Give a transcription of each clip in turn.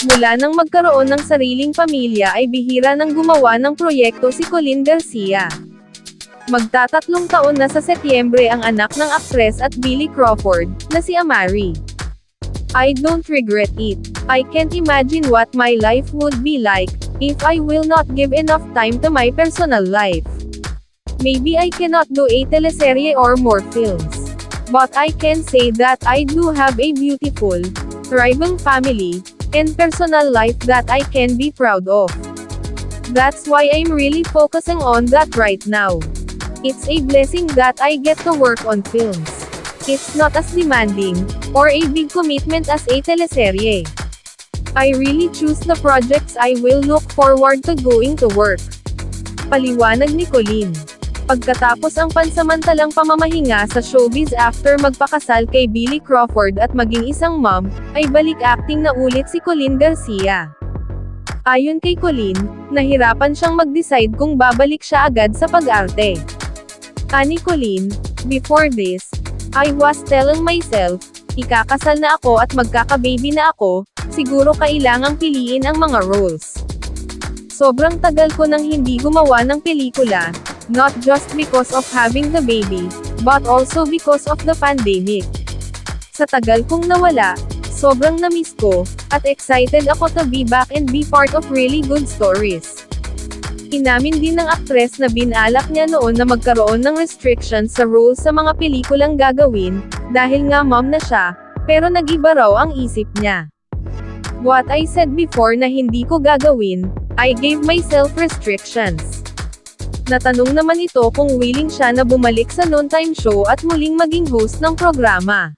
Mula nang magkaroon ng sariling pamilya ay bihira nang gumawa ng proyekto si Colleen Garcia. Magtatatlong taon na sa Setyembre ang anak ng aktres at Billy Crawford, na si Amari. I don't regret it. I can't imagine what my life would be like, if I will not give enough time to my personal life. Maybe I cannot do a teleserye or more films. But I can say that I do have a beautiful, thriving family, and personal life that I can be proud of. That's why I'm really focusing on that right now. It's a blessing that I get to work on films. It's not as demanding, or a big commitment as a teleserye. I really choose the projects I will look forward to going to work. Paliwanag ni Colleen. Pagkatapos ang pansamantalang pamamahinga sa showbiz after magpakasal kay Billy Crawford at maging isang mom, ay balik acting na ulit si Colleen Garcia. Ayon kay Colleen, nahirapan siyang mag-decide kung babalik siya agad sa pag-arte. Ani Colleen, before this, I was telling myself, ikakasal na ako at magkaka-baby na ako, siguro kailangang piliin ang mga roles. Sobrang tagal ko nang hindi gumawa ng pelikula, not just because of having the baby, but also because of the pandemic. Sa tagal kong nawala, sobrang na-miss ko, at excited ako to be back and be part of really good stories. Inamin din ng aktres na binalak niya noon na magkaroon ng restrictions sa roles sa mga pelikulang gagawin, dahil nga mom na siya, pero nag-iba raw ang isip niya. What I said before na hindi ko gagawin, I gave myself restrictions. Natanong naman ito kung willing siya na bumalik sa noontime show at muling maging host ng programa.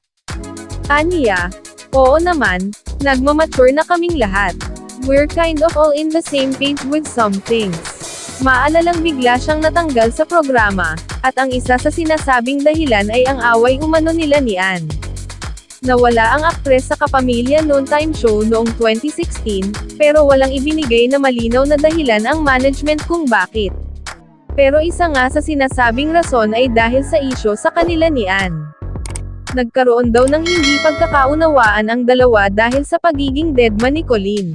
Aniya, oo naman, nagmamature na kaming lahat. We're kind of all in the same page with some things. Maalalang bigla siyang natanggal sa programa, at ang isa sa sinasabing dahilan ay ang away umano nila ni Ann. Nawala ang aktres sa Kapamilya Noontime Show noong 2016, pero walang ibinigay na malinaw na dahilan ang management kung bakit. Pero isa nga sa sinasabing rason ay dahil sa isyu sa kanila ni Ann. Nagkaroon daw ng hindi pagkakaunawaan ang dalawa dahil sa pagiging deadma ni Colleen.